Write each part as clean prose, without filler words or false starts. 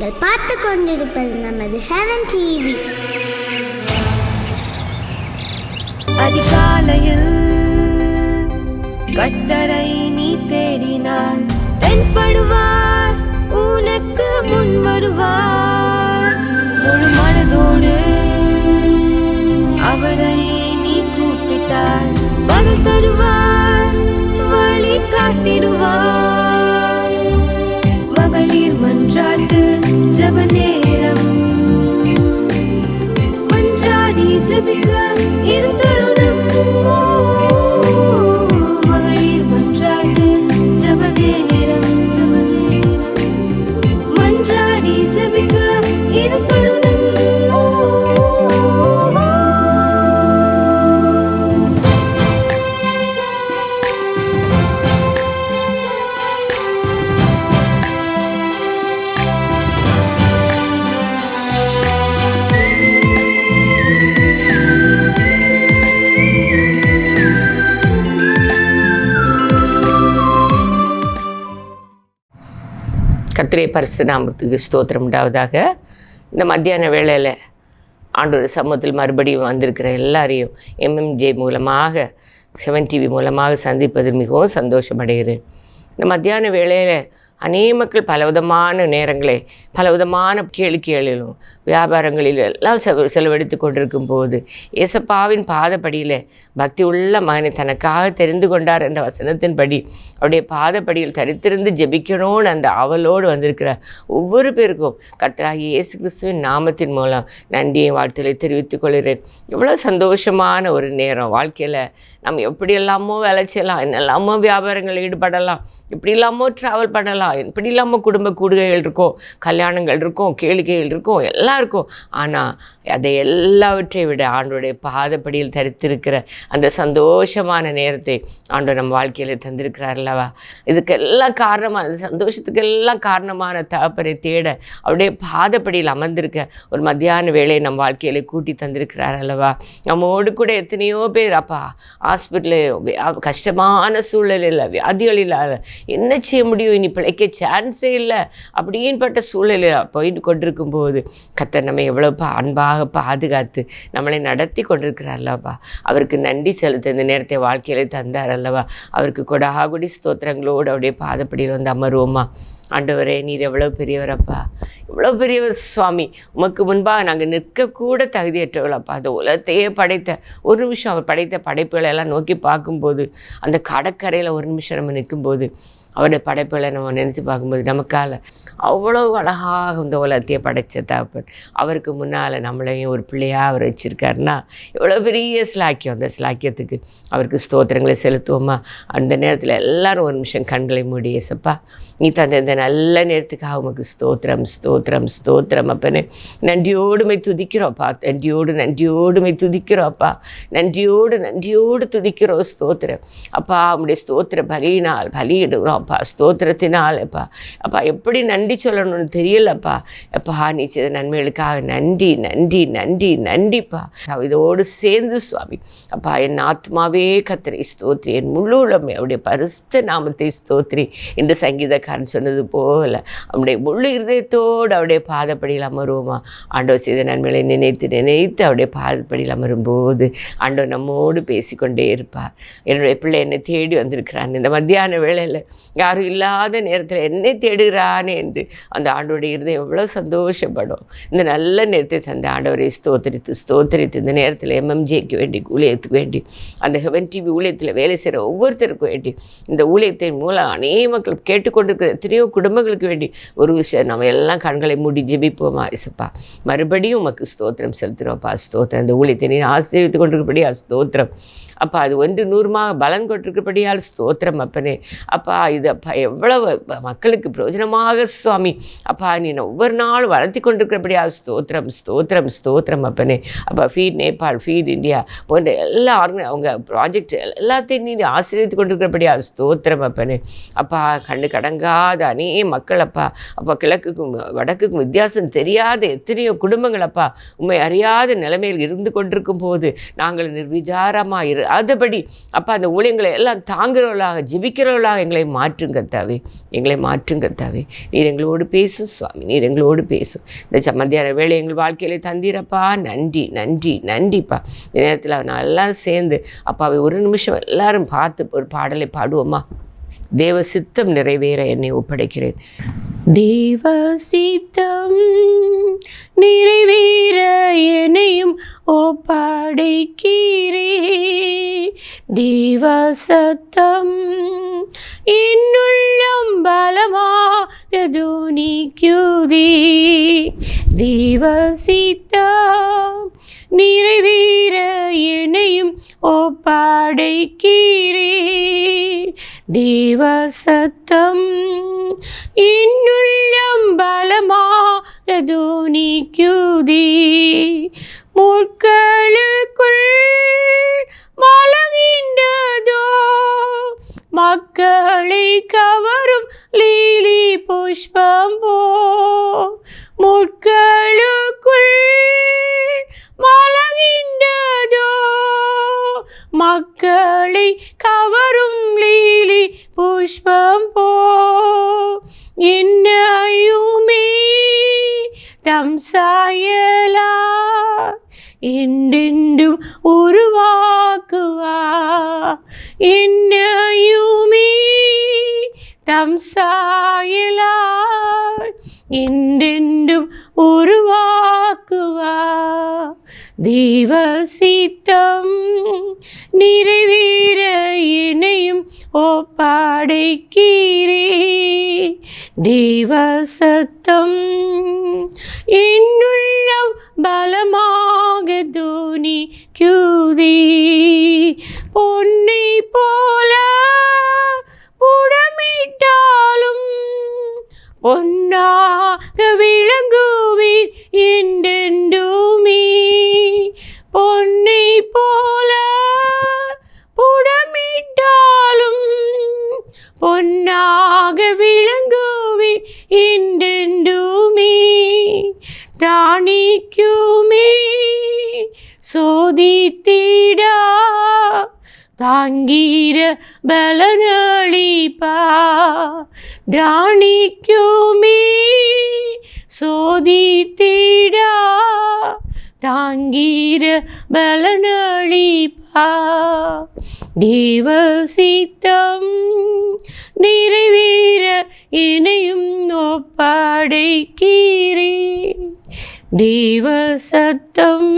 நீங்கள் பார்த்து கொண்டிருப்பது நமது ஹெவன் டிவி. அதிகாலையில் கர்த்தரை நீ தேடினால் தென்படுவார், உனக்கு முன் வருவார். முழு மனதோடு அவரை நீ கூப்பிட்டால் பதில் தருவார், வழி காட்டிடுவார். மகளிர் மன்றாட்டு ஜெப நேரம், மன்றாடி ஜெபிக்க இது தருணம். மகளிர் மன்றாட்டு ஜெப நேரம், மன்றாடி ஜெபிக்க இது தருணம். கர்த்தருடைய பரிசுத்த நாமத்துக்கு ஸ்தோத்திரம் உண்டாவதாக. இந்த மத்தியான வேளையில் ஆண்டவர் சமூகத்தில் மறுபடியும் வந்திருக்கிற எல்லாரையும் எம்எம்ஜே மூலமாக, ஹெவன் டிவி மூலமாக சந்திப்பதில் மிகவும் சந்தோஷம் அடைகிறேன். இந்த மத்தியான வேளையில் அநேக மக்கள் பலவிதமான நேரங்களை பலவிதமான கேளிக்கைகளிலும் வியாபாரங்களிலும் எல்லாம் செலவழித்து கொண்டிருக்கும் போது ஏசப்பாவின் பாதப்படியில் பக்தி உள்ள மகனை தனக்காக தெரிந்து கொண்டார் என்ற வசனத்தின்படி அவருடைய பாதப்படியில் தரித்திருந்து ஜெபிக்கணும்னு அந்த ஆவலோடு வந்திருக்கிற ஒவ்வொரு பேருக்கும் கர்த்தராகிய இயேசு கிறிஸ்துவின் நாமத்தின் மூலம் நன்றியை வாழ்த்துக்களை தெரிவித்துக் கொள்கிறேன். எவ்வளோ சந்தோஷமான ஒரு நேரம். வாழ்க்கையில் நம்ம எப்படி எல்லாமோ வேலை செய்யலாம், என்னெல்லாமோ வியாபாரங்களில் ஈடுபடலாம், எப்படி இல்லாமோ ட்ராவல் பண்ணலாம், எப்படி இல்லாமல் குடும்ப கூடுகைகள் இருக்கும், கல்யாணங்கள் இருக்கும், கேளிக்கைகள் இருக்கும், எல்லாம் இருக்கும். ஆனால் அதை எல்லாவற்றை விட ஆண்டோடைய பாதப்படியில் தரித்திருக்கிற அந்த சந்தோஷமான நேரத்தை ஆண்டவர் நம்ம வாழ்க்கையில் தந்திருக்கிறார் அல்லவா. இதுக்கெல்லாம் காரணமான, அந்த சந்தோஷத்துக்கெல்லாம் காரணமான தகப்பனை தேட அவருடைய பாதப்படியில் அமர்ந்திருக்க ஒரு மத்தியான வேலையை நம்ம வாழ்க்கையில் கூட்டி தந்திருக்கிறார் அல்லவா. நம்மோடு கூட எத்தனையோ பேர் அப்பா ஹாஸ்பிட்டலில் கஷ்டமான சூழ்நிலையில் வியாதிகளில் என்ன செய்ய முடியும், இனி பிழைக்க சான்ஸே இல்லை அப்படின்பட்ட சூழ்நிலையில் போயிட்டு கொண்டிருக்கும் போது கர்த்தர் நம்ம எவ்வளோ அன்பாக பாதுகாத்து நம்மளை நடத்தி கொண்டிருக்கிறார் அல்லவா. அவருக்கு நன்றி செலுத்த இந்த நேரத்தை வாழ்க்கையில் தந்தார் அல்லவா. அவருக்கு கொடாகுடி ஸ்தோத்திரங்களோடு அவருடைய பாதப்படியில் வந்து அமருவோமா. ஆண்டவரே, நீர் எவ்வளோ பெரியவரப்பா, எவ்வளோ பெரியவர் சுவாமி. உமக்கு முன்பாக நாங்கள் நிற்கக்கூட தகுதியற்றவளப்பா. அந்த உலகத்தையே படைத்த ஒரு நிமிஷம் அவர் படைத்த படைப்புகளை எல்லாம் நோக்கி பார்க்கும்போது, அந்த கடற்கரையில் ஒரு நிமிஷம் நம்ம நிற்கும்போது அவருடைய படைப்புகளை நம்ம நினைத்து பார்க்கும்போது நமக்கால் அவ்வளோ அழகாக இந்த உலகத்தையே படைத்த தகப்பன் அவருக்கு முன்னால் நம்மளையும் ஒரு பிள்ளையாக அவர் வச்சுருக்காருன்னா எவ்வளோ பெரிய ஸ்லாக்கியம். அந்த ஸ்லாக்கியத்துக்கு அவருக்கு ஸ்தோத்திரங்களை செலுத்துவோமா. அந்த நேரத்தில் எல்லோரும் ஒரு நிமிஷம் கண்களை மூடி, ஏசப்பா நீ தந்த இந்த நல்ல நேரத்துக்காக உமக்கு ஸ்தோத்திரம் ஸ்தோத்திரம் ஸ்தோத்திரம் அப்பனே. நன்றியோடுமை துதிக்கிறோம்ப்பா, நன்றியோடுமை துதிக்கிறோம்ப்பா, நன்றியோடு துதிக்கிறோம். ஸ்தோத்திரம் அப்பா, உங்களுடைய ஸ்தோத்திர பலியினால் பலியிடுகிறோம் அப்பா. ஸ்தோத்திரத்தினால் அப்பா எப்படி நன்றி சொல்லணும்னு தெரியலப்பா. அப்பா நீ செய்த நன்மைகளுக்காக நன்றி நன்றி நன்றி நன்றிப்பா. இதோடு சேர்ந்து சுவாமி அப்பா என் ஆத்மாவே கர்த்தரை ஸ்தோத்திரி, என் முழு உள்ளமே அவருடைய பரிசுத்த நாமத்தை ஸ்தோத்திரி என்று சங்கீதக்காரன் சொன்னது போல அவருடைய முழு இருதயத்தோடு அவருடைய பாதப்படியில் அமருவோமா. ஆண்டவர் செய்த நன்மைகளை நினைத்து அவருடைய பாதப்படியில் அமரும்போது ஆண்டவர் நம்மோடு பேசிக்கொண்டே இருப்பார். என்னுடைய பிள்ளை என்னை தேடி வந்திருக்கிறான், இந்த மத்தியான வேளையில் யாரும் இல்லாத நேரத்தில் என்னை தேடுகிறானே என்று அந்த ஆண்டோடைய இருதயம் எவ்வளோ சந்தோஷப்படும். இந்த நல்ல நேரத்தை தந்த ஆண்டவரை ஸ்தோத்தரித்து இந்த நேரத்தில் எம்எம்ஜேக்கு வேண்டி, ஊழியத்துக்கு வேண்டி, அந்த ஹெவன் டிவி ஊழியத்தில் வேலை செய்கிற ஒவ்வொருத்தருக்கும் வேண்டி, இந்த ஊழியத்தின் மூலம் அநேக மக்கள் கேட்டுக்கொண்டிருக்கிற எத்தனையோ குடும்பங்களுக்கு வேண்டி ஒரு விஷயம் நம்ம எல்லாம் கண்களை மூடி ஜெபிப்போமா. இசப்பா மறுபடியும் உமக்கு ஸ்தோத்திரம் செலுத்துகிறோம்ப்பா. ஸ்தோத்திரம். இந்த ஊழியத்தை நீ ஆசீர்வதித்து கொண்டிருக்கிறபடியா ஸ்தோத்திரம் அப்பா. அது 100 பலன் கொண்டிருக்கிறபடியால் ஸ்தோத்திரம் அப்பனே. அப்பா இது அப்பா எவ்வளவு மக்களுக்கு பிரயோஜனமாக சுவாமி அப்பா நீ ஒவ்வொரு நாளும் வளர்த்தி கொண்டிருக்கிறபடியால் ஸ்தோத்திரம் ஸ்தோத்திரம் ஸ்தோத்திரம் அப்பனே. அப்பா ஃபீட் நேபாள், ஃபீட் இந்தியா போன்ற எல்லா அவங்க ப்ராஜெக்ட் எல்லாத்தையும் நீ ஆசீர்வதித்து கொண்டிருக்கிறபடியால் ஸ்தோத்திரம் அப்பனே. அப்பா கண்ணு கடங்காத அநேக மக்கள் அப்பா கிழக்குக்கும் வடக்குக்கும் வித்தியாசம் தெரியாத எத்தனையோ குடும்பங்கள் அப்பா உண்மை அறியாத நிலைமையில் இருந்து கொண்டிருக்கும் போது நாங்கள் நிர்விசாரமாக அதுபடி அப்பா அந்த ஊழியங்களை எல்லாம் தாங்குகிறவர்களாக ஜெபிக்கிறவர்களாக எங்களை மாற்றி மாற்றும் கர்த்தாவே, எங்களை மாற்றும் கர்த்தாவே. நீர் எங்களோடு பேசும் சுவாமி, நீர் எங்களோடு பேசும். இந்த மத்தியான வேளை எங்கள் வாழ்க்கையில தந்தீரப்பா. நன்றி நன்றி நன்றிப்பா. இந்த நேரத்தில் நான் எல்லாம் சேர்ந்து அப்பாவை ஒரு நிமிஷம் எல்லாரும் பார்த்து ஒரு பாடலை பாடுவோமா? தேவ சித்தம் நிறைவேற என்னை ஒப்படைக்கிறேன். தேவ சித்தம் நிறைவேற என்னையும் ஒப்படைக்கிறேன். தேவ சத்தம் என்னுள்ளம் பலமாக துணிக்குதே. தேவ சித்தம் நிறைவேற என்னையும் ஒப்படைக்கிறேன். தேவ சத்தம் என்னுள்ளம் பலமாக துணிக்குதே. முட்களுக்குள் மலர்கின்றதோ மக்களை கவரும் லீலி புஷ்பம் போ. முட்களுக்குள் மலர்கின்றதோ மக்களை கவரும் லீலி புஷ்பம் போ. என்னையுமே தம் சாயலா என்றென்றும் உருவாக்குவா. என்னையுமே தம் சாயலா என்றென்றும் உருவாக்குவா. தேவ சித்தம் நிறைவேற என்னையும் ஒப்படைக்கிறேன். தேவ சத்தம் என்னுள்ளம் பலமாக துணிக்குதே. பொன்னை போல புடமிட்டாலும் பொன்னாக விளங்குவீர் என்றென்றுமே. பொன்னை போல புடமிட்டாலும் பொன்னாக விளங்குவீர் என்றென்றுமே. தானிக்குமே சோதித்திடா தாங்கீர பலனளிப்பா. திராணிக்குமே சோதித்திடா தாங்கீர பலனளிப்பா. தேவ சித்தம் நிறைவேற என்னையும் ஒப்படைக்கிறேன். தேவ சத்தம்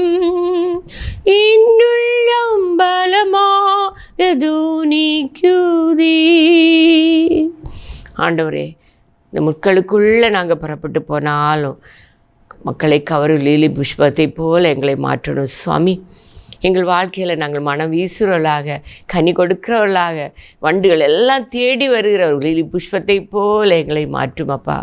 இன்னுள்ளம் பலமாக துணிக்குதே. ஆண்டவரே, இந்த முட்களுக்குள்ளே நாங்கள் புறப்பட்டு போனாலும் மக்களை கவரும் லீலி புஷ்பத்தை போல எங்களை மாற்றணும் சுவாமி. எங்கள் வாழ்க்கையில் நாங்கள் மனம் வீசுகிறவர்களாக, கனி கொடுக்கிறவர்களாக, வண்டுகள் எல்லாம் தேடி வருகிறவர்கள் லீலி புஷ்பத்தை போல எங்களை மாற்றும் அப்பா.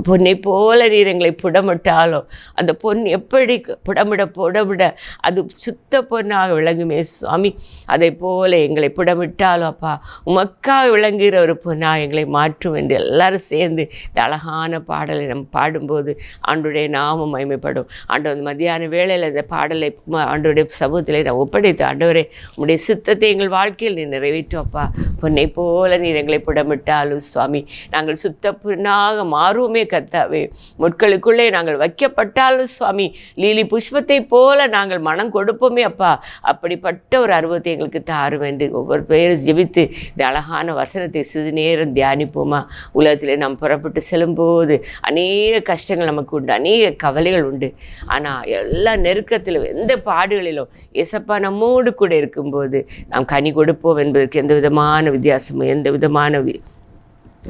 பொன்னை போல நீர் எங்களை புடமிட்டாலும் அந்த பொன் எப்படி புடமிட அது சுத்த பொன்னாக விளங்குமே சுவாமி. அதை போல எங்களை புடமிட்டாலும் அப்பா உமக்காக விளங்குகிற ஒரு பொன்னாக எங்களை மாற்றும் என்று எல்லாரும் சேர்ந்து இந்த அழகான பாடலை நம்ம பாடும்போது ஆண்டோடைய நாமம் மகிமைப்படும். ஆண்டவர் மத்தியான வேளையில் இந்த பாடலை ஆண்டோடைய சமூகத்தில் நான் ஒப்படைத்து, ஆண்டவரே உம்முடைய சித்தத்தை எங்கள் வாழ்க்கையில் நீ நிறைவேற்றுவப்பா. பொன்னை போல நீர் எங்களை புடமிட்டாலும் சுவாமி நாங்கள் சுத்த பொன்னாக மாறுவோமே கர்த்தாவே. முட்களுக்குள்ளே நாங்கள் வைக்கப்பட்டாலும் சுவாமி லீலி புஷ்பத்தை போல நாங்கள் மனம் கொடுப்போமே அப்பா. அப்படிப்பட்ட ஒரு அனுபவத்தை எங்களுக்கு தாரும் என்று ஒவ்வொரு பேரும் ஜெபித்து இந்த அழகான வசனத்தை சிறிது நேரம் தியானிப்போமா. உலகத்தில் நாம் புறப்பட்டு செல்லும்போது அநேக கஷ்டங்கள் நமக்கு உண்டு, அநேக கவலைகள் உண்டு. ஆனால் எல்லா நெருக்கத்திலும் எந்த பாடுகளிலும் ஏசப்பா நம்மோடு கூட இருக்கும்போது நாம் கனி கொடுப்போம் என்பதற்கு எந்த விதமான வித்தியாசமும் எந்த விதமான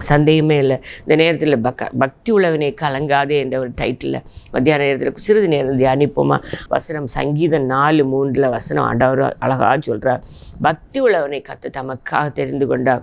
சந்தேகமே இல்லை. இந்த நேரத்தில் பக்தி உள்ளவனை கலங்காதே என்ற ஒரு டைட்டில் மத்தியான நேரத்தில் சிறிது நேரம் தியானிப்போமா. வசனம் சங்கீதம் 4:3 வசனம் ஆண்டவர் அழகாக சொல்கிறார். பக்தி உள்ளவனை கர்த்தர் தமக்காக தெரிந்து கொண்டார்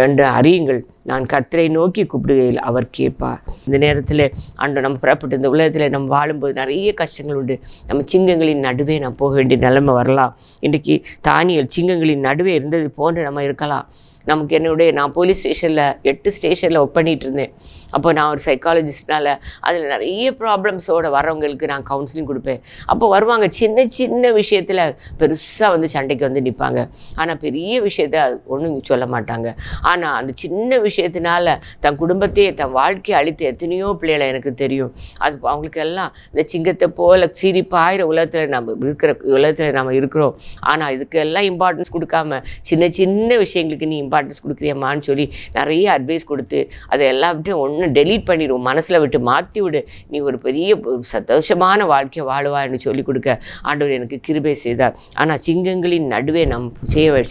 என்று அறியுங்கள், நான் கர்த்தரை நோக்கி கூப்பிடுகையில் அவர் கேட்பார். இந்த நேரத்தில் ஆண்டவர் நம்ம புறப்பட்டு இந்த உலகத்தில் நம்ம வாழும்போது நிறைய கஷ்டங்கள் உண்டு. நம்ம சிங்கங்களின் நடுவே நம்ம போக வேண்டிய நிலைமை வரலாம். இன்றைக்கி தானியல் சிங்கங்களின் நடுவே இருந்தது போன்று நம்ம இருக்கலாம். நமக்கு நான் போலீஸ் ஸ்டேஷனில் 8 ஸ்டேஷனில் ஒர்க் பண்ணிகிட்டு இருந்தேன். அப்போ நான் ஒரு சைக்காலஜிஸ்ட்னால அதில் நிறைய ப்ராப்ளம்ஸோடு வரவங்களுக்கு நான் கவுன்சிலிங் கொடுப்பேன். அப்போ வருவாங்க, சின்ன சின்ன விஷயத்தில் பெருசாக வந்து சண்டைக்கு வந்து நிற்பாங்க. ஆனால் பெரிய விஷயத்த ஒன்றும் சொல்ல மாட்டாங்க. ஆனால் அந்த சின்ன விஷயத்தினால தன் குடும்பத்தையே தன் வாழ்க்கையை அழித்து எத்தனையோ பிள்ளைகளை எனக்கு தெரியும். அது அவங்களுக்கு எல்லாம் இந்த சிங்கத்தை போல சிரிப்பாயிர உலகத்தில் நம்ம இருக்கிறோம். ஆனால் இதுக்கெல்லாம் இம்பார்ட்டன்ஸ் கொடுக்காம சின்ன சின்ன விஷயங்களுக்கு நீ இம்பார்ட்டன்ஸ் கொடுக்குறியம்மான்னு சொல்லி நிறைய அட்வைஸ் கொடுத்து அதை எல்லாத்தையும் ஒன்று டெலீட் பண்ணிடுவோம், மனசில் விட்டு மாற்றி விடு, நீ ஒரு பெரிய சந்தோஷமான வாழ்க்கையை வாழுவான்னு சொல்லி கொடுக்க ஆண்டவர் எனக்கு கிருபை செய்தார். ஆனால் சிங்கங்களின் நடுவே நாம்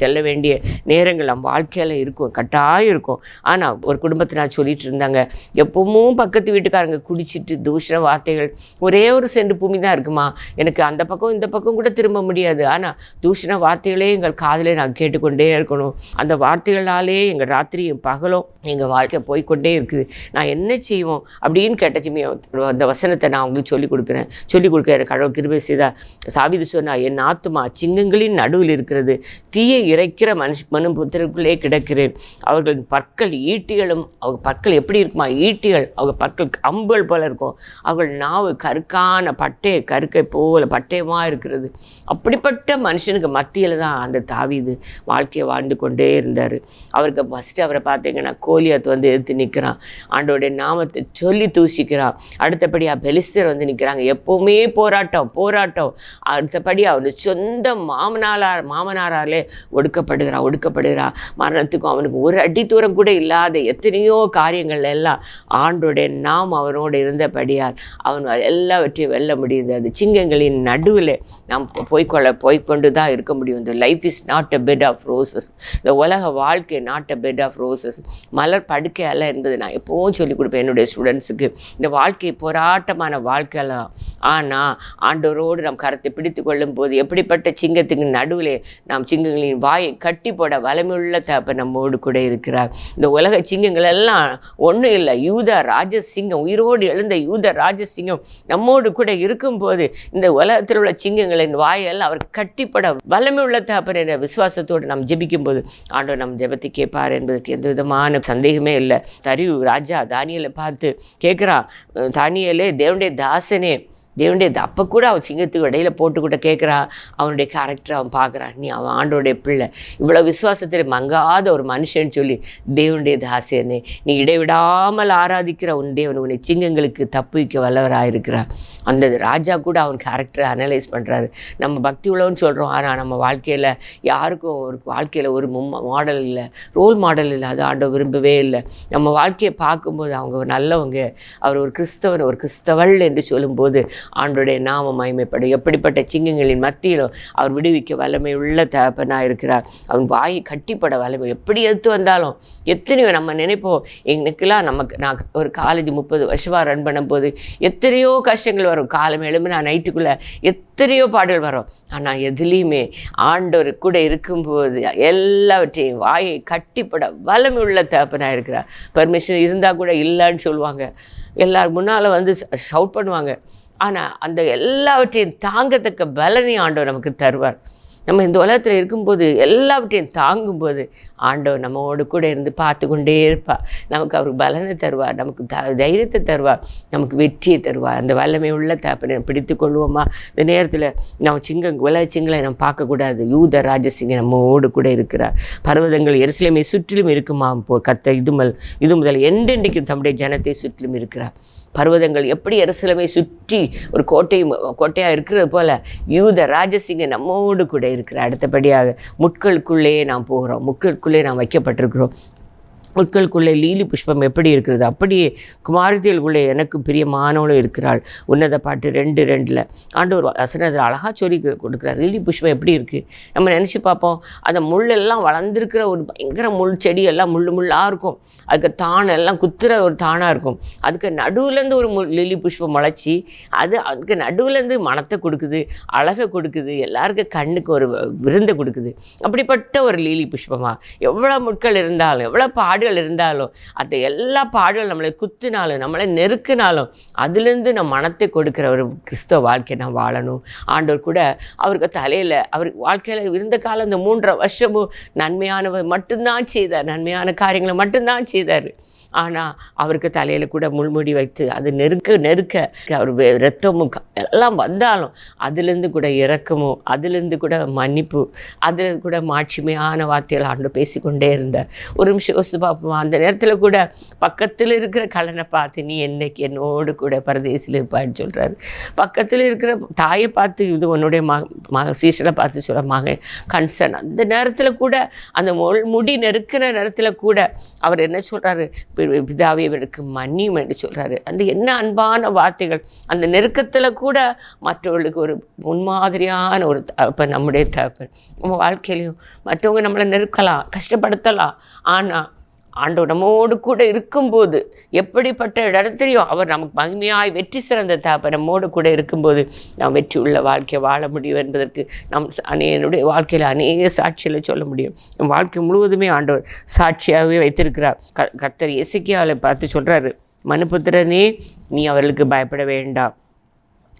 செல்ல வேண்டிய நேரங்கள் நம் வாழ்க்கையில் இருக்கும், கட்டாயம் இருக்கும். ஆனால் ஒரு குடும்பத்தை நான் சொல்லிட்டு இருந்தாங்க, எப்பவும் பக்கத்து வீட்டுக்காரங்க குடிச்சிட்டு தூஷண வார்த்தைகள், ஒரே ஒரு செண்டு பூமி தான் இருக்குமா, எனக்கு அந்த பக்கம் இந்த பக்கம் கூட திரும்ப முடியாது. ஆனால் தூஷண வார்த்தைகளே எங்கள் காதிலே நான் கேட்டுக்கொண்டே இருக்கணும். அந்த வார்த்தைகளாலே எங்கள் ராத்திரியும் பகலும் எங்கள் வாழ்க்கை போய்கொண்டே இருக்குது. நான் என்ன செய்வோம் அப்படின்னு கேட்டச்சுமே அந்த வசனத்தை நான் அவங்களுக்கு சொல்லிக் கொடுக்க எனக்கு கடவுள் கிருபை செய்தார். தாவீது சொன்னா, என் ஆத்துமா சிங்கங்களின் நடுவில் இருக்கிறது, தீயை இறைக்கிற மனுபுத்திரருக்குள்ளே கிடக்கிறேன். அவர்களின் பற்கள் ஈட்டிகளும், அவங்க பற்கள் எப்படி இருக்குமா, ஈட்டிகள், அவங்க பற்கள் அம்புகள் போல இருக்கும். அவர்கள் நாவு கருக்கான கருக்கை போல பட்டயமாக இருக்கிறது. அப்படிப்பட்ட மனுஷனுக்கு மத்தியில் தான் அந்த தாவீது வாழ்க்கையை வாழ்ந்து கொண்டே இருந்தார். அவருக்கு ஃபஸ்ட்டு அவரை பார்த்தீங்கன்னா கோலியாத் வந்து எதிர்த்து நிற்கிறான், ஆண்டோடைய நாமத்தை சொல்லி தூசிக்கிறான். அடுத்தபடியாக பெலிஸ்தர் வந்து நிற்கிறாங்க, எப்போவுமே போராட்டம். அடுத்தபடியாக அவனுடைய சொந்த மாமனாராலே ஒடுக்கப்படுகிறான். மரணத்துக்கும் அவனுக்கு ஒரு அடி தூரம் கூட இல்லாத எத்தனையோ காரியங்கள் எல்லாம் ஆண்டோடைய நாம் அவனோடு இருந்தபடியால் அவன் எல்லாவற்றையும் வெல்ல முடியுது. அது சிங்கங்களின் நடுவில் நாம் போய்கொண்டு தான் இருக்க முடியும். இந்த life is not a bed of roses. இந்த உலக வாழ்க்கை not a bed of roses, மலர் படுக்கை அல்ல என்பதை நான் எப்போவும் சொல்லிக் கொடுப்பேன் என்னுடைய ஸ்டூடெண்ட்ஸுக்கு. இந்த வாழ்க்கை போராட்டமான வாழ்க்கையெல்லாம். ஆனால் ஆண்டவரோடு நாம் கரத்தை பிடித்து கொள்ளும் போது எப்படிப்பட்ட சிங்கத்துக்கு நடுவில் நாம் சிங்கங்களின் வாயை கட்டி போட வலிமையுள்ள தகப்பன் நம்மோடு கூட இருக்கிறார். இந்த உலக சிங்கங்கள் எல்லாம் ஒன்றும் இல்லை, யூத ராஜசிங்கம், உயிரோடு எழுந்த யூத ராஜசிங்கம் நம்மோடு கூட இருக்கும்போது இந்த உலகத்தில் உள்ள சிங்கங்களின் வாயெல்லாம் அவர் கட்டிப்பட வலிமையுள்ள தகப்பன் என்ற விசுவாசத்தோடு நாம் ஜெபிக்கும் போது ஆண்டவர் நம் ஜெபத்தை கேட்பார் என்பதற்கு எந்த விதமான சந்தேகமே இல்லை. தரியு ராஜா தானியேலை பார்த்து கேட்குறான், தானியேலே தேவனுடைய தாசனே, அப்போ கூட அவன் சிங்கத்துக்கு இடையில போட்டுக்கிட்ட கேட்குறா. அவனுடைய கேரக்டர் அவன் பார்க்குறான், நீ அவன் ஆண்டோடைய பிள்ளை, இவ்வளோ விசுவாசத்தில் மங்காத ஒரு மனுஷன் சொல்லி தேவனுடைய தாசனே, நீ இடைவிடாமல் ஆராதிக்கிற உன் தேவன் உன்னை சிங்கங்களுக்கு தப்புவிக்க வல்லவராயிருக்கிறார். அந்த ராஜா கூட அவன் கேரக்டரை அனலைஸ் பண்ணுறாரு. நம்ம பக்தி உள்ளவன்னு சொல்கிறோம், ஆனால் நம்ம வாழ்க்கையில் யாருக்கும் ஒரு வாழ்க்கையில் ஒரு மாடல் இல்லை, ரோல் மாடல் இல்லை. அது ஆண்டவர் விரும்பவே இல்லை. நம்ம வாழ்க்கையை பார்க்கும்போது அவங்க ஒரு நல்லவங்க, அவர் ஒரு கிறிஸ்தவள் என்று சொல்லும்போது ஆண்டோடைய நாம மகிமைப்படும். எப்படிப்பட்ட சிங்கங்களின் மத்தியிலும் அவர் விடுவிக்க வல்லமை உள்ள தகப்பனாக இருக்கிறார். அவன் வாயை கட்டிப்பட வல்லமை எப்படி எடுத்து வந்தாலும் எத்தனையோ நம்ம நினைப்போம், எனக்குலாம் நான் ஒரு காலேஜ் 30 வருஷமாக ரன் பண்ணும்போது எத்தனையோ கஷ்டங்கள் வரும். காலம் எழும்பி நான் நைட்டுக்குள்ளே எத்தனையோ பாடல் வரும். ஆனால் எதுலேயுமே ஆண்டவர் கூட இருக்கும்போது எல்லாவற்றையும் வாயை கட்டிப்பட வல்லமை உள்ள தகப்பனாக இருக்கிறார். பர்மிஷன் இருந்தால் கூட இல்லைன்னு சொல்லுவாங்க, எல்லார் முன்னால் வந்து ஷவுட் பண்ணுவாங்க. ஆனால் அந்த எல்லாவற்றையும் தாங்கத்தக்க பலனை ஆண்டவர் நமக்கு தருவார். நம்ம இந்த உலகத்தில் இருக்கும்போது எல்லாவற்றையும் தாங்கும்போது ஆண்டவர் நம்மோடு கூட இருந்து பார்த்து கொண்டே இருப்பார். நமக்கு அவர் பலனை தருவார், நமக்கு தைரியத்தை தருவார், நமக்கு வெற்றியை தருவார். அந்த வல்லமை உள்ள தகப்பனை பிடித்து கொள்வோமா? இந்த நேரத்தில் நம்ம உலக சிங்களை நம்ம பார்க்கக்கூடாது. யூத ராஜசிங்கம் நம்மோடு கூட இருக்கிறார். பர்வதங்கள் எருசலேமை சுற்றிலும் இருக்குமா கர்த்தர் இது முதல் என்றென்றைக்கும் தம்முடைய ஜனத்தை சுற்றிலும் இருக்கிறார். பர்வதங்கள் எப்படி எருசலேமை சுற்றி ஒரு கோட்டையாக இருக்கிறது போல யூத ராஜசிங்க நம்மோடு கூட இருக்கிற. அடுத்தபடியாக முட்களுக்குள்ளே நாம் போகிறோம், முட்களுக்குள்ளே நாம் வைக்கப்பட்டிருக்கிறோம். முட்களுக்குள்ளே லீலி புஷ்பம் எப்படி இருக்கிறது, அப்படியே குமாரத்தியலுக்குள்ளே எனக்கு பிரியமானவளும் இருக்கிறாள். உன்னத பாட்டு 2:2 ஆண்டவர் வசனத்தில் அழகாக சொல்லி கொடுக்குறார். லீலி புஷ்பம் எப்படி இருக்குது நம்ம நினச்சி பார்ப்போம். அந்த முள்ளெல்லாம் வளர்ந்துருக்கிற ஒரு பயங்கர முள் செடி எல்லாம் முள்ளாக இருக்கும். அதுக்கு தானெல்லாம் குத்துற ஒரு தானாக இருக்கும். அதுக்கு நடுவுலேருந்து ஒரு லில்லி புஷ்பம் முளைச்சி அதுக்கு நடுவுலேருந்து மனத்தை கொடுக்குது, அழகை கொடுக்குது, எல்லாருக்கும் கண்ணுக்கு ஒரு விருந்தை கொடுக்குது. அப்படிப்பட்ட ஒரு லீலி புஷ்பமாக எவ்வளோ முட்கள் இருந்தாலும் எவ்வளோ பாடுகள் இருந்தாலும் அந்த எல்லா பாடுகள் நம்மளை குத்தினாலும் நம்மளை நெருக்கினாலும் அதுலேருந்து நம்ம மனத்தை கொடுக்குற ஒரு கிறிஸ்தவ வாழ்க்கையை நான் வாழணும். ஆண்டவர் கூட அவருக்கு தலையில் அவர் வாழ்க்கையில் இருந்த காலம் இந்த 3.5 வருஷமும் நன்மையானவர் மட்டும்தான் செய்தார், நன்மையான காரியங்களை மட்டும்தான் செய்தார். ஆனால் அவருக்கு தலையில் கூட முள்முடி வைத்து அது நெருக்க அவர் இரத்தமும் எல்லாம் வந்தாலும் அதுலேருந்து கூட இரக்கமும், அதுலேருந்து கூட மன்னிப்பு, அதில் கூட மாட்சிமையான வார்த்தைகள் ஆண்டவர் பேசிக்கொண்டே இருந்தார். ஒரு நிமிஷம் யோசித்து பார்ப்போம். அந்த நேரத்தில் கூட பக்கத்தில் இருக்கிற கலனை பார்த்து நீ என்னைக்கு என்னோடு கூட பரதேசில் இருப்பான்னு சொல்கிறாரு. பக்கத்தில் இருக்கிற தாயை பார்த்து இது உன்னுடைய சீசனை பார்த்து சொல்ல மகன் கன்சர்ன். அந்த நேரத்தில் கூட அந்த முடி நெருக்கிற நேரத்தில் கூட அவர் என்ன சொல்கிறாரு, பிதாவே இவருக்கு மன்னியும் என்று சொல்கிறாரு. அந்த என்ன அன்பான வார்த்தைகள். அந்த நெருக்கத்தில் கூட மற்றவர்களுக்கு ஒரு முன்மாதிரியான ஒரு தகப்பன் நம்முடைய தகப்பன். நம்ம வாழ்க்கையிலையும் மற்றவங்க நம்மளை நெருக்கலாம், கஷ்டப்படுத்தலாம், ஆனால் ஆண்டவர் நம்மோடு கூட இருக்கும்போது எப்படிப்பட்ட இடத்துலையும் அவர் நமக்கு மகிமையாய் வெற்றி சிறந்த தகப்பன் நம்மோடு கூட இருக்கும்போது நாம் வெற்றி உள்ள வாழ்க்கையை வாழ முடியும் என்பதற்கு நம் என்னுடைய வாழ்க்கையில் அநேக சாட்சிகளை சொல்ல முடியும். நம் வாழ்க்கை முழுவதுமே ஆண்டவர் சாட்சியாகவே வைத்திருக்கிறார். கர்த்தர் எசேக்கியாவை பார்த்து சொல்கிறாரு, மனுபுத்திரனே நீ அவர்களுக்கு பயப்பட வேண்டாம்,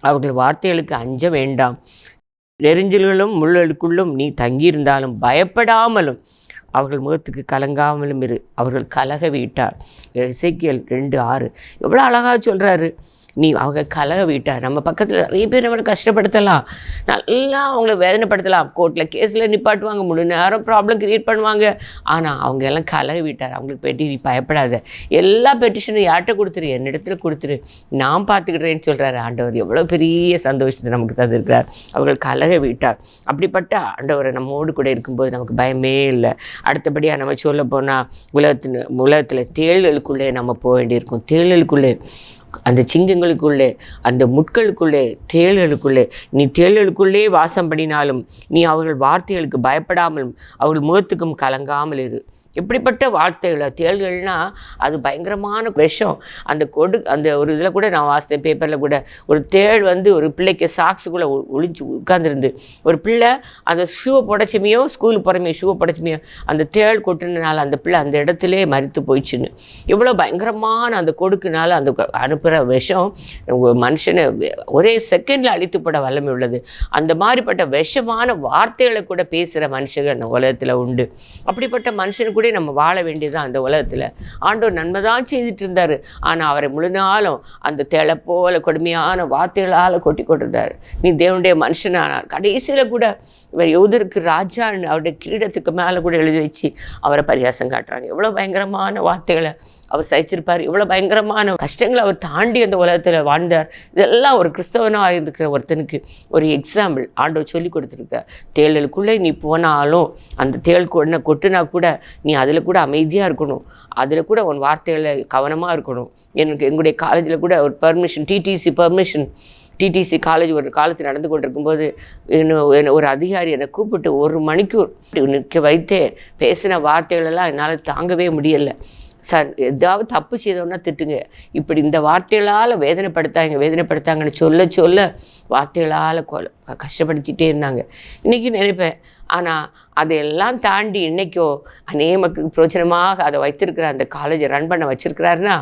அவர்கள் வார்த்தைகளுக்கு அஞ்ச வேண்டாம், நெரிஞ்சல்களும் முள்ளுக்குள்ளும் நீ தங்கியிருந்தாலும் பயப்படாமலும் அவர்கள் முகத்துக்கு கலங்காமலும் இரு, அவர்கள் கலக வீட்டார். எசேக்கியேல் 2:6 எவ்வளோ அழகாக சொல்கிறாரு. நீ அவங்க கலக வீட்டார். நம்ம பக்கத்தில் நிறைய பேர் நம்மளை கஷ்டப்படுத்தலாம், நல்லா அவங்கள வேதனைப்படுத்தலாம், கோர்ட்டில் கேஸில் நிப்பாட்டுவாங்க, முழு நேரம் ப்ராப்ளம் க்ரியேட் பண்ணுவாங்க. ஆனால் அவங்க எல்லாம் கலக வீட்டார். அவங்களுக்கு போய்ட்டு நீ பயப்படாத, எல்லா பெட்டிஷனும் யார்கிட்ட கொடுத்துரு, என்னிடத்துல கொடுத்துரு, நான் பார்த்துக்கிட்றேன்னு சொல்கிறாரு ஆண்டவர். எவ்வளோ பெரிய சந்தோஷத்தை நமக்கு தந்திருக்கிறார். அவர்கள் கலக வீட்டார். அப்படிப்பட்ட ஆண்டவரை நம்மோடு கூட இருக்கும்போது நமக்கு பயமே இல்லை. அடுத்தபடியாக நம்ம சொல்ல போனால் உலகத்தில் தேள்களுக்குள்ளே நம்ம போக வேண்டியிருக்கும். தேள்களுக்குள்ளே, அந்த சிங்கங்களுக்குள்ளே, அந்த முட்களுக்குள்ளே, தேள்களுக்குள்ளே, நீ தேள்களுக்குள்ளே வாசம் பண்ணினாலும் நீ அவர்கள் வார்த்தைகளுக்கு பயப்படாமலும் அவர்கள் முகத்துக்கும் கலங்காமல் இரு. எப்படிப்பட்ட வார்த்தைகளை. தேள்கள்னால் அது பயங்கரமான விஷம். அந்த ஒரு இதில் கூட நான் வாசித்தேன், பேப்பரில் கூட, ஒரு தேள் ஒரு பிள்ளைக்கு சாக்ஸுக்குள்ளே ஒளிஞ்சு உட்காந்துருந்து, ஒரு பிள்ளை அந்த ஷூவை புடச்சமையோ, ஸ்கூலுக்கு போகிறமையோ ஷூவை புடச்சமையோ அந்த தேள் கொட்டினால அந்த பிள்ளை அந்த இடத்துல மரித்து போயிடுச்சுன்னு. இவ்வளோ பயங்கரமான அந்த கொடுக்குனால அந்த அனுப்புகிற விஷம் மனுஷனை ஒரே செகண்டில் அழித்துப்பட வல்லமை உள்ளது. அந்த மாதிரிப்பட்ட விஷமான வார்த்தைகளை கூட பேசுகிற மனுஷங்க அந்த உலகத்தில் உண்டு. அப்படிப்பட்ட மனுஷனுக்கு நம்ம வாழ வேண்டியதுதான். அந்த உலகத்தில் ஆண்டவர் நன்மை தான் செய்துட்டு இருந்தார். ஆனால் அவரை முழு நாளும் அந்த தேளை போல கொடுமையான வார்த்தைகளால் கொட்டி கொண்டிருந்தார். நீ தேவனுடைய மனுஷனானார். கடைசியில் கூட இவர் யூதருக்கு ராஜான்னு அவருடைய கிரீடத்துக்கு மேலே கூட எழுதி வச்சு அவரை பரியாசம் காட்டுறாங்க. எவ்வளோ பயங்கரமான வார்த்தைகளை அவர் சகிச்சிருப்பார், இவ்வளோ பயங்கரமான கஷ்டங்களை அவர் தாண்டி அந்த உலகத்தில் வாழ்ந்தார். இதெல்லாம் ஒரு கிறிஸ்தவனாக இருக்கிற ஒருத்தனுக்கு ஒரு எக்ஸாம்பிள் ஆண்டவர் சொல்லி கொடுத்துருக்க. தேளுக்குள்ளே நீ போனாலும் அந்த தேள் கொட்டுனா கூட நீ அதில் கூட அமைதியாக இருக்கணும், அதில் கூட உன் வார்த்தைகளை கவனமாக இருக்கணும். எங்களுடைய காலேஜில் கூட ஒரு பர்மிஷன், டிடிசி காலேஜ் ஒரு காலத்தில் நடந்து கொண்டிருக்கும்போது ஒரு அதிகாரி என்னை கூப்பிட்டு 1 மணிக்கூர் நிற்க வைத்தே பேசின வார்த்தைகளெல்லாம் என்னால் தாங்கவே முடியலை. சார், ஏதாவது தப்பு செய்தோன்னா திட்டுங்க, இப்படி இந்த வார்த்தைகளால் வேதனைப்படுத்தாங்கன்னு சொல்ல வார்த்தைகளால் கஷ்டப்படுத்திகிட்டே இருந்தாங்க. இன்றைக்கி நினைப்பேன், ஆனால் அதையெல்லாம் தாண்டி இன்றைக்கோ அநேக பிரோஜனமாக அதை வைத்திருக்கிற அந்த காலேஜை ரன் பண்ண வச்சுருக்கிறாருன்னா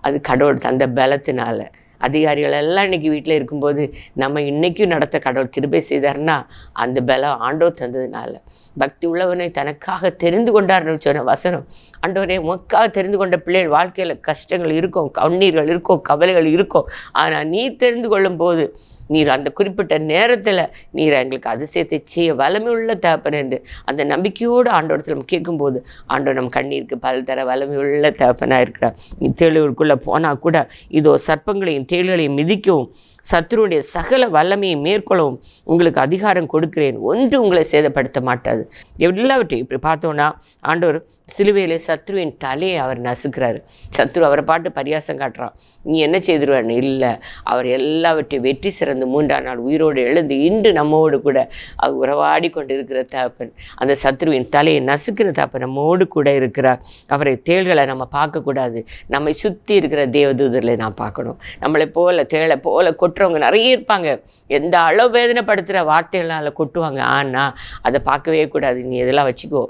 அது கடவுள் தந்த பலத்தினால. அதிகாரிகள் எல்லாம் இன்றைக்கி வீட்டில் இருக்கும்போது நம்ம இன்றைக்கும் நடத்த கடவுள் கிருபை செய்தார்னா அந்த பலம் ஆண்டவர் தந்ததுனால. பக்தி உள்ளவனை தனக்காக தெரிந்து கொண்டார்னு சொன்ன வசனம். ஆண்டவரே, உனக்காக தெரிந்து கொண்ட பிள்ளைகள் வாழ்க்கையில் கஷ்டங்கள் இருக்கும், கண்ணீர்கள் இருக்கும், கவலைகள் இருக்கும். ஆனால் நீ தெரிந்து கொள்ளும்போது நீர் அந்த குறிப்பிட்ட நேரத்தில் நீர் எங்களுக்கு அதிசயத்தை செய்ய வல்லமை உள்ள தகப்பன் என்று அந்த நம்பிக்கையோடு ஆண்டோடத்தில் நம்ம கேட்கும்போது ஆண்டவர் நம் கண்ணீருக்கு பல் தர வல்லமை உள்ள தகப்பனாக இருக்கிறார். நீ தேளுக்குள்ளே போனால் கூட இதோ சர்ப்பங்களையும் தேள்களையும் மிதிக்கவும் சத்துருடைய சகல வல்லமையை மேற்கொள்ளவும் உங்களுக்கு அதிகாரம் கொடுக்கிறேன், ஒன்று உங்களை சேதப்படுத்த மாட்டாது. எல்லாவற்றையும் இப்படி பார்த்தோன்னா ஆண்டவர் சிலுவையில் சத்ருவின் தலையை அவர் நசுக்கிறாரு. சத்ரு அவரை பாட்டு பரியாசம் காட்டுறான், நீ என்ன செய்திருவான்னு. இல்லை, அவர் எல்லாவற்றையும் வெற்றி சிறந்து 3ஆம் நாள் உயிரோடு எழுந்து இன்று நம்மோடு கூட அவர் உறவாடி கொண்டு இருக்கிற தகப்பன், அந்த சத்ருவின் தலையை நசுக்கிற தகப்பன் நம்மோடு கூட இருக்கிறார். அவரை தேள்களை நம்ம பார்க்கக்கூடாது, நம்மை சுற்றி இருக்கிற தேவதூதர்களை நாம் பார்க்கணும். நம்மளை போல தேளை போல கொட்டுறவங்க நிறைய இருப்பாங்க, எந்த அளவு வேதனைப்படுத்துகிற வார்த்தைகளால் கொட்டுவாங்க. ஆனால் அதை பார்க்கவே கூடாது. நீ இதெல்லாம் வச்சுக்கோ,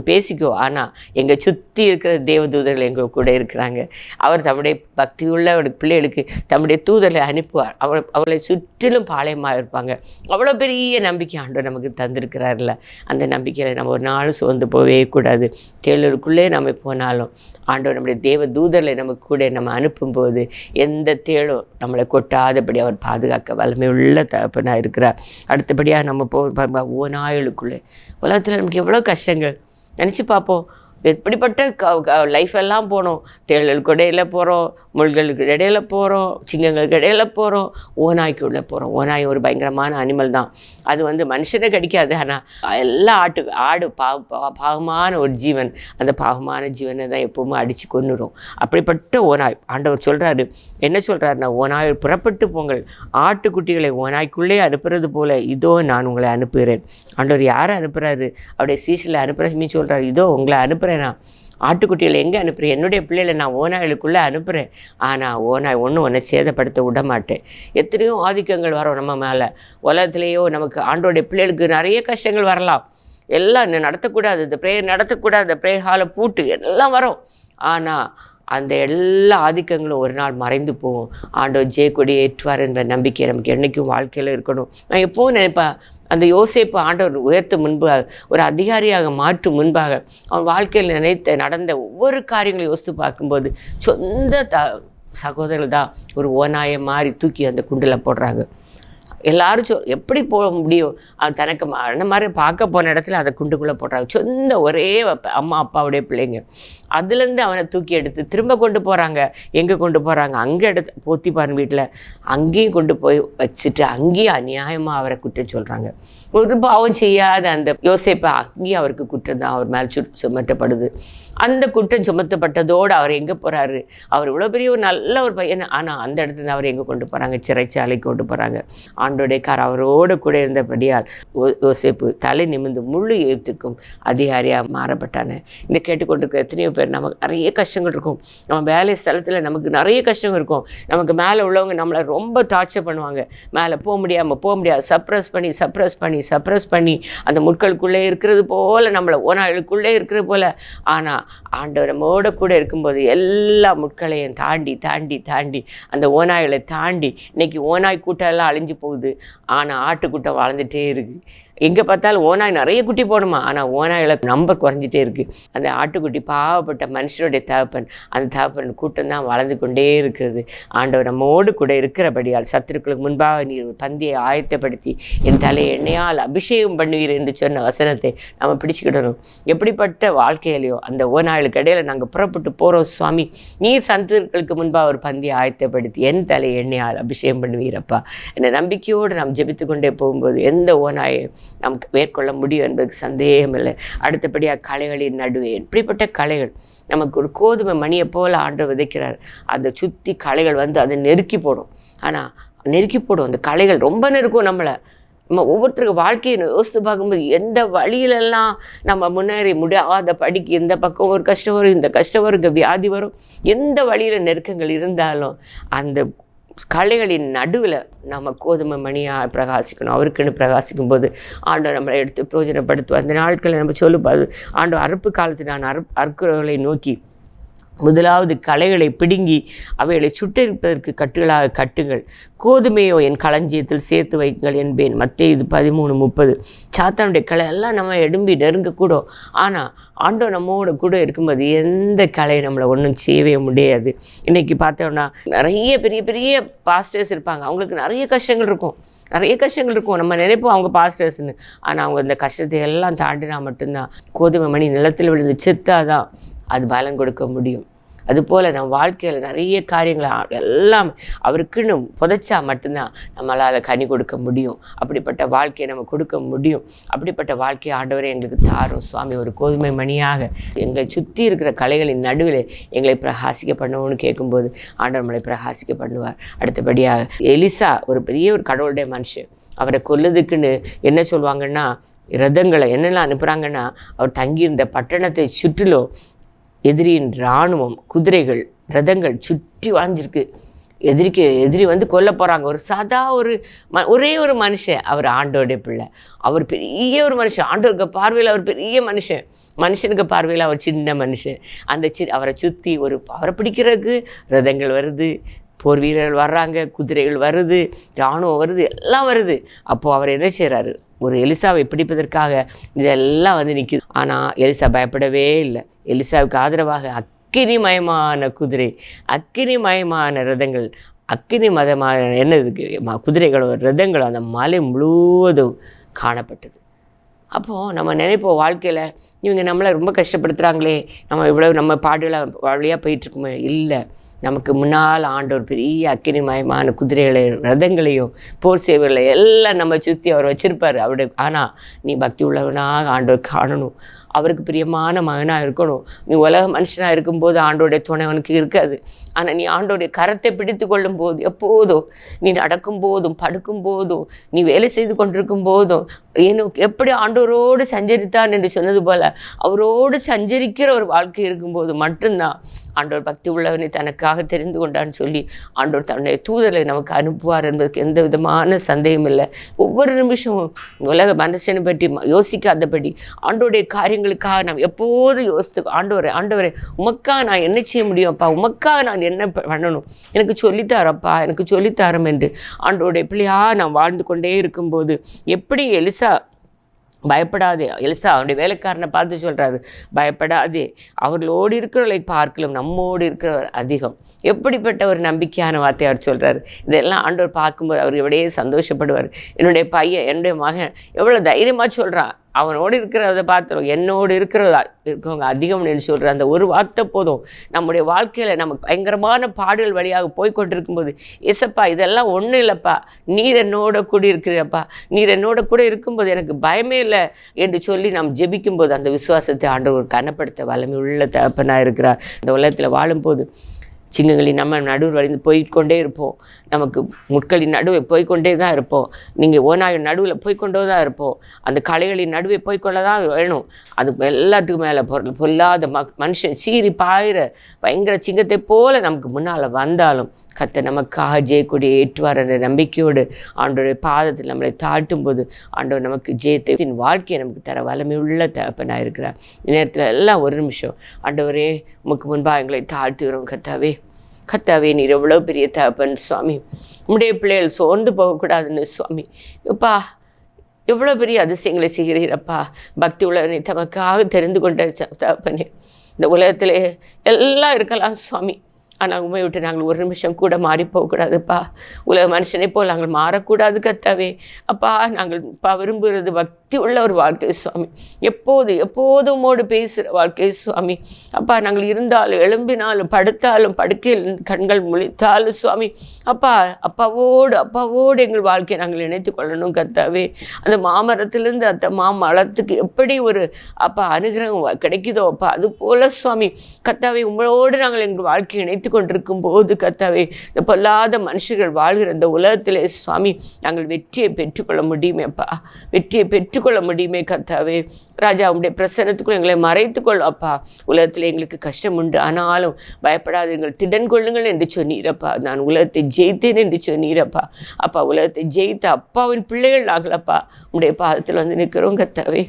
பேசிக்கோ. ஆனால் எங்கள் சுற்றி இருக்கிற தேவதூதர்கள் எங்கள் கூட இருக்கிறாங்க. அவர் தம்முடைய பக்தியுள்ள பிள்ளைகளுக்கு தம்முடைய தூதர்களை அனுப்புவார். அவளை சுற்றிலும் பாளையமாக இருப்பாங்க. அவ்வளோ பெரிய நம்பிக்கை ஆண்டவர் நமக்கு தந்திருக்கிறார்ல. அந்த நம்பிக்கையில் நம்ம ஒரு நாள் சோர்ந்து போகவே கூடாது. தேளுக்குள்ளே நம்ம போனாலும் ஆண்டவர் நம்முடைய தேவ தூதர்களை நமக்கு கூட நம்ம அனுப்பும்போது எந்த தேளும் நம்மளை கொட்டாதபடி அவர் பாதுகாக்க வல்லமை உள்ள தகப்பனாக இருக்கிறார். அடுத்தபடியாக நம்ம ஓநாய்களுக்குள்ளே உலகத்தில் நமக்கு எவ்வளோ கஷ்டங்கள் நினச்சி பார்ப்போம். எப்படிப்பட்ட லைஃப் எல்லாம் போனோம். தேள்களுக்கு இடையில போகிறோம், முள்களுக்கு இடையில போகிறோம், சிங்கங்களுக்கு இடையில போகிறோம், ஓநாய்க்கு உள்ளே போகிறோம். ஓநாய் ஒரு பயங்கரமான அனிமல் தான். அது மனுஷனை கடிக்காது. ஆனால் எல்லா ஆடு பாவமான ஒரு ஜீவன். அந்த பாவமான ஜீவனை தான் எப்பவுமே அடித்து கொன்னுடும். அப்படிப்பட்ட ஓநாய் ஆண்டவர் சொல்கிறாரு. என்ன சொல்கிறாருன்னா, ஓநாய் புறப்பட்டு போங்கள், ஆட்டுக்குட்டிகளை ஓநாய்க்குள்ளே அனுப்புறது போல இதோ நான் உங்களை அனுப்புகிறேன். ஆண்டவர் யாரை அனுப்புகிறாரு? அவருடைய சீஷில் அனுப்புகிறமே சொல்கிறார். இதோ உங்களை அனுப்புகிறேன். நான் ஆட்டுக்குட்டிகளை எங்கே அனுப்புகிறேன்? என்னுடைய பிள்ளைகளை நான் ஓநாய்களுக்குள்ளே அனுப்புகிறேன். ஆனால் ஓநாய் ஒன்றை சேதப்படுத்த விட மாட்டேன். எத்தனையோ ஆதிக்கங்கள் வரும் நம்ம மேலே. உலகத்துலேயோ நமக்கு ஆண்டோடைய பிள்ளைகளுக்கு நிறைய கஷ்டங்கள் வரலாம். எல்லாம் நடத்தக்கூடாது, இந்த ப்ரேயர் நடத்தக்கூடாது, இந்த ப்ரேயர் ஹாலை பூட்டு, எல்லாம் வரும். ஆனால் அந்த எல்லா ஆதிக்கங்களும் ஒரு நாள் மறைந்து போகும். ஆண்டவர் ஜெயக்கொடி ஏற்றுவார் என்ற நம்பிக்கை நமக்கு என்றைக்கும் வாழ்க்கையில் இருக்கணும். நான் எப்போவும் நினைப்பேன், அந்த யோசேப்பு ஆண்டவர் உயர்த்து முன்பாக, ஒரு அதிகாரியாக மாற்றும் முன்பாக, அவன் வாழ்க்கையில் நடந்த ஒவ்வொரு காரியங்களையும் யோசித்து பார்க்கும்போது சொந்த சகோதரர்கள் தான் ஒரு ஓநாயை மாதிரி தூக்கி அந்த குண்டில் போடுறாங்க. எல்லாரும் எப்படி போக முடியும்? அவன் தனக்கு அந்த மாதிரி பார்க்க போன இடத்துல அதை குண்டுக்குள்ளே போடுறாங்க. சொந்த ஒரே அம்மா அப்பாவுடைய பிள்ளைங்க. அதுலேருந்து அவனை தூக்கி எடுத்து திரும்ப கொண்டு போகிறாங்க. எங்கே கொண்டு போகிறாங்க? அங்கே போத்திபார் வீட்டில் அங்கேயும் கொண்டு போய் வச்சுட்டு அங்கேயும் அநியாயமாக அவரை குற்றம் சொல்கிறாங்க. ஒரு பாவம் செய்யாத அந்த யோசேப்பை அங்கேயும் அவருக்கு குற்றம் தான் அவர் மேல் சுமத்தப்படுது. அந்த குற்றம் சுமத்தப்பட்டதோடு அவர் எங்கே போகிறாரு? அவர் இவ்வளோ பெரிய ஒரு நல்ல ஒரு பையன். ஆனால் அந்த இடத்துல அவர் எங்கே கொண்டு போகிறாங்க? சிறைச்சாலைக்கு கொண்டு போகிறாங்க. ஆண்டோடைய அவரோடு கூட இருந்தபடியால் யோசேப்பு தலை நிமிர்ந்து முழு எழுத்துக்கும் அதிகாரியாக மாறப்பட்டானே. இந்த கேட்டுக்கொண்டிருக்கிற எத்தனையோ பேர், நமக்கு நிறைய கஷ்டங்கள் இருக்கும். நம்ம வேலை ஸ்தலத்தில் நமக்கு நிறைய கஷ்டங்கள் இருக்கும். நமக்கு மேலே உள்ளவங்க நம்மளை ரொம்ப டார்ச்சர் பண்ணுவாங்க. மேலே போக முடியாது, சப்ரஸ் பண்ணி அந்த முட்களுக்குள்ளே இருக்கிறது போல், நம்மளை ஓநாய்களுக்குள்ளே இருக்கிறது போல். ஆனால் ஆண்டவர் நம்மோட கூட இருக்கும்போது எல்லா முட்களையும் தாண்டி அந்த ஓநாய்களை தாண்டி, இன்றைக்கி ஓநாய் கூட்டம் எல்லாம் அழிஞ்சு போகுது. ஆனால் ஆட்டுக்கூட்டம் வளர்ந்துட்டே இருக்குது. எங்கே பார்த்தாலும் ஓநாய் நிறைய குட்டி போடுமா, ஆனால் ஓநாய்களை நம்பர் குறைஞ்சிட்டே இருக்குது. அந்த ஆட்டுக்குட்டி பாவப்பட்ட மனுஷனுடைய தகப்பன், அந்த தகப்பன் கூட்டம் தான் வளர்ந்து கொண்டே இருக்கிறது. ஆண்டவர் நம்மோடு கூட இருக்கிறபடியால் சத்துருக்களுக்கு முன்பாக நீர் பந்தியை ஆயத்தப்படுத்தி என் தலையை எண்ணெயால் அபிஷேகம் பண்ணுவீர் என்று சொன்ன வசனத்தை நம்ம பிடிச்சிக்கிடணும். எப்படிப்பட்ட வாழ்க்கையிலையோ அந்த ஓநாய்களுக்கு இடையில நாங்கள் புறப்பட்டு போகிறோம் சுவாமி, நீர் சத்துருக்களுக்கு முன்பாக ஒரு பந்தியை ஆயத்தப்படுத்தி என் தலையை எண்ணெயால் அபிஷேகம் பண்ணுவீரப்பா. என்ற நம்பிக்கையோடு நாம் ஜெபித்து கொண்டே போகும்போது எந்த ஓநாயை நமக்கு மேற்கொள்ள முடியும் என்பதுக்கு சந்தேகமில்லை. அடுத்தபடியாக களைகளின் நடுவே எப்படிப்பட்ட களைகள், நமக்கு ஒரு கோதுமை மணியை போல் ஆண்டவர் விதைக்கிறார். அதை சுற்றி களைகள் அதை நெருக்கி போடும். ஆனால் நெருக்கி போடும் அந்த களைகள் ரொம்ப நெருக்கும் நம்மளை. நம்ம ஒவ்வொருத்தருக்கு வாழ்க்கையை யோசித்து பார்க்கும்போது எந்த வழியிலெல்லாம் நம்ம முன்னேறி முடியாத படிக்கு, இந்த பக்கம் ஒரு கஷ்டம் வரும், இந்த கஷ்டம் வரும், இங்கே வியாதி வரும், எந்த வழியில் நெருக்கங்கள் இருந்தாலும் அந்த களைகளின் நடுவில் நம்ம கோதுமை மணியாக பிரகாசிக்கணும். அவருக்குன்னு பிரகாசிக்கும் போது ஆண்டவர் நம்மளை எடுத்து பிரயோஜனப்படுத்துவோம். அந்த நாட்களில் நம்ம சொல்லும்போது ஆண்டவர் அறுப்பு காலத்தில் நான் அறுக்கிறவர்களை நோக்கி முதலாவது களைகளை பிடுங்கி அவைகளை சுட்டெரிப்பதற்கு கட்டுகளாக கட்டுங்கள், கோதுமையோ என் களஞ்சியத்தில் சேர்த்து வைங்கள் என்பேன். மத்தேயு 13:30. சாத்தானுடைய களை எல்லாம் நம்ம எடும்பி நெருங்கக்கூடும். ஆனால் ஆண்டவர் நம்மோட கூட இருக்கும்போது எந்த கலையை நம்மளை ஒன்றும் செய்யவே முடியாது. இன்றைக்கி பார்த்தோம்னா நிறைய பெரிய பெரிய பாஸ்டர்ஸ் இருப்பாங்க. அவங்களுக்கு நிறைய கஷ்டங்கள் இருக்கும். நம்ம நினைப்போம் அவங்க பாஸ்டர்ஸ்ன்னு. ஆனால் அவங்க இந்த கஷ்டத்தை எல்லாம் தாண்டினா மட்டும்தான் கோதுமை மணி நிலத்தில் விழுந்து செத்தாதான் அது பலன் கொடுக்க முடியும். அதுபோல் நம்ம வாழ்க்கையில் நிறைய காரியங்களை எல்லாம் அவருக்குன்னு புதைச்சா மட்டும்தான் நம்மளால் கனி கொடுக்க முடியும். அப்படிப்பட்ட வாழ்க்கையை நம்ம கொடுக்க முடியும். அப்படிப்பட்ட வாழ்க்கையை ஆண்டவரே எங்களுக்கு தாரும் சுவாமி. ஒரு கோதுமை மணியாக எங்களை சுற்றி இருக்கிற கலைகளின் நடுவில் எங்களை பிரகாசிக்க பண்ணுவோன்னு கேட்கும்போது ஆண்டவர் நம்மளை பிரகாசிக்க பண்ணுவார். அடுத்தபடியாக எலிசா ஒரு பெரிய ஒரு கடவுளுடைய மனுஷன். அவரை கொல்லுறதுக்குன்னு என்ன சொல்லுவாங்கன்னா, ரதங்களை என்னெல்லாம் அனுப்புகிறாங்கன்னா, அவர் தங்கியிருந்த பட்டணத்தை சுற்றிலும் எதிரியின் இராணுவம், குதிரைகள், ரதங்கள் சுற்றி வாழ்ஞ்சிருக்கு. எதிரி வந்து கொல்ல போகிறாங்க. ஒரு சாதா ஒரே ஒரு மனுஷன், அவர் ஆண்டோடைய பிள்ளை. அவர் பெரிய ஒரு மனுஷன். ஆண்டோருக்கு பார்வையில் அவர் பெரிய மனுஷன், மனுஷனுக்கு பார்வையில் அவர் சின்ன மனுஷன். அந்த அவரை சுற்றி அவரை பிடிக்கிறதுக்கு ரதங்கள் வருது, போர் வீரர்கள் வர்றாங்க, குதிரைகள் வருது, இராணுவம் வருது, எல்லாம் வருது. அப்போது அவர் என்ன செய்கிறாரு, ஒரு எலிசாவை பிடிப்பதற்காக இதெல்லாம் வந்து நிற்கிது. ஆனால் எலிசா பயப்படவே இல்லை. எலிசாவுக்கு ஆதரவாக அக்கினிமயமான குதிரை, அக்கினிமயமான ரதங்கள், அக்கினி மதமான என்னதுக்கு குதிரைகளோ ரதங்களோ அந்த மலை முழுவதும் காணப்பட்டது. அப்போது நம்ம நினைப்போம், வாழ்க்கையில் இவங்க நம்மளை ரொம்ப கஷ்டப்படுத்துகிறாங்களே, நம்ம இவ்வளோ நம்ம பாடுகளை வழியாக போயிட்டுருக்குமே. இல்லை, நமக்கு முன்னால் ஆண்டவர் பெரிய அக்கினிமயமான குதிரைகளை ரதங்களையும் போர் சேவர்களை எல்லாம் நம்ம சுற்றி அவர் வச்சுருப்பார். ஆனால் நீ பக்தி உள்ளவனாக ஆண்டவர் காணணும், அவருக்கு பிரியமான மகனாக இருக்கணும். நீ உலக மனுஷனாக இருக்கும்போது ஆண்டோடைய துணை உனக்கு இருக்காது. ஆனால் நீ ஆண்டோடைய கரத்தை பிடித்து கொள்ளும் போது, எப்போதும் நீ நடக்கும் போதும் படுக்கும் போதும் நீ வேலை செய்து கொண்டிருக்கும் போதும் எப்படி ஆண்டவரோடு சஞ்சரித்தான் என்று சொன்னது போல் அவரோடு சஞ்சரிக்கிற ஒரு வாழ்க்கை இருக்கும்போது மட்டும்தான் ஆண்டவர் பக்தி உள்ளவனை தனக்காக தெரிந்து கொண்டான்னு சொல்லி ஆண்டவர் தன்னுடைய தூதரை நமக்கு அனுப்புவார் என்பதற்கு எந்த விதமான சந்தேகம் இல்லை. ஒவ்வொரு நிமிஷமும் உலக மனுஷனை பற்றி யோசிக்காதபடி ஆண்டோடைய காரியங்களுக்காக நாம் எப்போதும் யோசித்து, ஆண்டவரை உமக்காக நான் என்ன செய்ய முடியும்ப்பா, உமக்காக நான் என்ன பண்ணணும், எனக்கு சொல்லித்தாரப்பா, எனக்கு சொல்லித்தாரம் என்று ஆண்டோடைய பிள்ளையாக நாம் வாழ்ந்து கொண்டே இருக்கும்போது எப்படி எலிசா பயப்படாதே, எலிசா அவனுடைய வேலைக்காரனை பார்த்து சொல்கிறாரு, பயப்படாதே, அவர்களோடு இருக்கிறவர்களை பார்க்கலாம் நம்மோடு இருக்கிறவர் அதிகம். எப்படிப்பட்ட ஒரு நம்பிக்கையான வார்த்தை அவர் சொல்கிறார். இதெல்லாம் ஆண்டவர் பார்க்கும்போது அவர் எவ்வளோ சந்தோஷப்படுவார். என்னுடைய பையன், என்னுடைய மகன் எவ்வளோ தைரியமாக சொல்கிறான், அவனோடு இருக்கிறத பார்த்துரும், என்னோடு இருக்கிறவங்க அதிகம்னு சொல்கிற அந்த ஒரு வார்த்தை போதும். நம்முடைய வாழ்க்கையில் நமக்கு பயங்கரமான பாடுகள் வழியாக போய்கொண்டிருக்கும்போது, ஏசப்பா இதெல்லாம் ஒன்றும் இல்லைப்பா, நீர் என்னோட கூட இருக்கிறப்பா, நீர் என்னோட கூட இருக்கும்போது எனக்கு பயமே இல்லை என்று சொல்லி நாம் ஜெபிக்கும்போது அந்த விசுவாசத்தை ஆண்டவர் கனப்படுத்த வல்லமை உள்ள தகப்பனாக இருக்கிறார். இந்த உலகத்தில் வாழும்போது சிங்கங்களின் நம்ம நடுவில் வழிந்து போய்கொண்டே இருப்போம், நமக்கு முட்களின் நடுவே போய்கொண்டே தான் இருப்போம், நீங்கள் ஓநாயின் நடுவில் போய்கொண்டே தான் இருப்போம், அந்த களைகளின் நடுவே போய்கொள்ள தான் வேணும். அது எல்லாத்துக்கும் மேலே பொல்லாத மனுஷன் சீறி பாயிற பயங்கர சிங்கத்தை போல நமக்கு முன்னால் வந்தாலும் கர்த்தர் நமக்காக ஜெயக்கொடியை ஏற்றுவார் என்ற நம்பிக்கையோடு ஆண்டவருடைய பாதத்தில் நம்மளை தாழ்த்தும் போது ஆண்டவர் நமக்கு ஜெயத்தின் வாழ்க்கையை நமக்கு தர வல்லமை உள்ள தகப்பனாக இருக்கிறார். இந்த நேரத்தில் எல்லாம் ஒரு நிமிஷம் ஆண்டவரே உமக்கு முன்பாக எங்களை தாழ்த்துகிறோம். கர்த்தாவே நீர் எவ்வளோ பெரிய தகப்பன் சுவாமி, உம்முடைய பிள்ளைகள் சோர்ந்து போகக்கூடாதுன்னு சுவாமி, எப்பா எவ்வளோ பெரிய அதிசயங்களை செய்கிறீரப்பா. பக்தி உள்ளவனை தமக்காக தெரிந்து கொண்ட தகப்பனே, இந்த உலகத்திலே எல்லாம் இருக்கலாம் சுவாமி, ஆனால் உண்மை விட்டு நாங்கள் ஒரு நிமிஷம் கூட மாறி போகக்கூடாதுப்பா. உலக மனுஷனை போல் நாங்கள் மாறக்கூடாது கர்த்தாவே. அப்பா நாங்கள் விரும்புகிறது பக்தி உள்ள ஒரு வாழ்க்கை சுவாமி, எப்போதும் உம்மோடு பேசுகிற வாழ்க்கை சுவாமி. அப்பா நாங்கள் இருந்தாலும் எழும்பினாலும் படுத்தாலும் படுக்கையில் கண்கள் முழித்தாலும் சுவாமி, அப்பாவோடு எங்கள் வாழ்க்கையை நாங்கள் இணைத்து கொள்ளணும் கர்த்தாவே. அந்த மாமரத்திலிருந்து அந்த மாமரத்துக்கு எப்படி ஒரு அனுகிரகம் கிடைக்குதோ அப்பா, அது போல சுவாமி கர்த்தாவே உங்களோடு நாங்கள் எங்கள் வாழ்க்கையை இணைத்து கொண்டிருக்கும் போது கர்த்தாவே, இந்த பொல்லாத மனுஷர்கள் வாழ்கிற இந்த உலகத்திலே சுவாமி நாங்கள் வெற்றியை பெற்றுக்கொள்ள முடியுமேப்பா, வெற்றியை பெற்றுக்கொள்ள முடியுமே கர்த்தாவே. ராஜா உங்களுடைய பிரசன்னத்துக்குள்ள எங்களை மறைத்துக்கொள்ளும் அப்பா. உலகத்தில் எங்களுக்கு கஷ்டம் உண்டு, ஆனாலும் பயப்படாதீர்கள், திடன் கொள்ளுங்கள் என்று சொன்னீரப்பா. நான் உலகத்தை ஜெயித்தேன் என்று சொன்னீரப்பா. அப்பா உலகத்தை ஜெயித்த அப்பாவின் பிள்ளைகள் நாங்களப்பா உங்களுடைய பாதத்தில் வந்து நிற்கிறோம் கர்த்தாவே.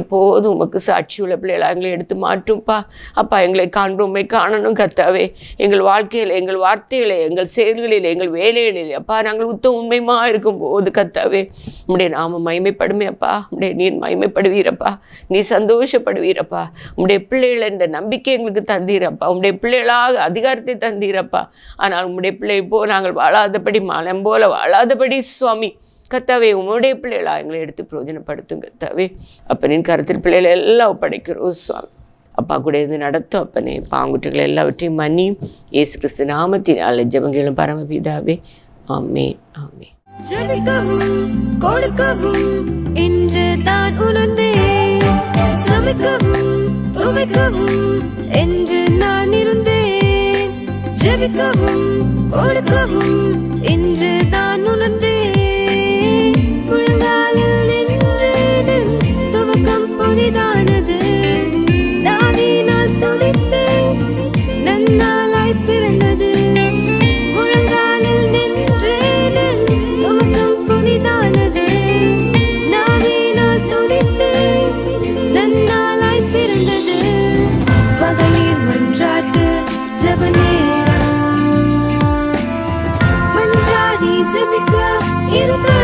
எப்போதும் உமக்கு சாட்சி உள்ள பிள்ளைகளை எங்களை எடுத்து மாற்றும்ப்பா. அப்பா எங்களை காண்கிறோமே காணணும் கர்த்தாவே. எங்கள் வாழ்க்கையில், எங்கள் வார்த்தைகளை, எங்கள் செயல்களில், எங்கள் வேலைகளில் அப்பா நாங்கள் உண்மையுமாக இருக்கும்போது கர்த்தாவே உம்முடைய நாம மகிமைப்படுமே அப்பா. உம்முடைய நீர் மகிமைப்படுவீரப்பா, நீ சந்தோஷப்படுவீரப்பா. உம்முடைய பிள்ளைகள் என்ற நம்பிக்கை எங்களுக்கு தந்தீரப்பா, உம்முடைய பிள்ளைகளாக அதிகாரத்தை தந்தீரப்பா. ஆனால் உம்முடைய பிள்ளை நாங்கள் வாழாதபடி, மனம் போல வாழாதபடி சுவாமி கர்த்தாவே உம்முடைய பிள்ளைகளா எங்களை எடுத்து பிரயோஜனப்படுத்தும் கர்த்தாவே. அப்பனின் கருத்தில் பிள்ளைகளை எல்லாம் ஒப்படைக்கிறோம் சுவாமி. அப்பா கூட இருந்து நடத்தும் அப்பனே. பாங்குட்டுகள் எல்லாவற்றையும் மன்னியும் இயேசு கிறிஸ்து நாமத்தினாலே ஜெபங்களும் பரமபிதாவே, ஆமென் ஆமென். ஜெபிக்கவும் கொடுக்கவும் என்று தான் உணர்ந்தேன், சமைக்கவும் துவைக்கவும் என்று நான் இருந்தேன். ஜெபிக்கவும் கொடுக்கவும் என்று தான் உணர்ந்தேன். முழங்காலில் நின்றேன், துவக்கம் புதிதானது. தாவீதினால் துதித்தேன், நன்னாளாய் பிறந்தது. முழங்காலில் சபிக்க இருதயம்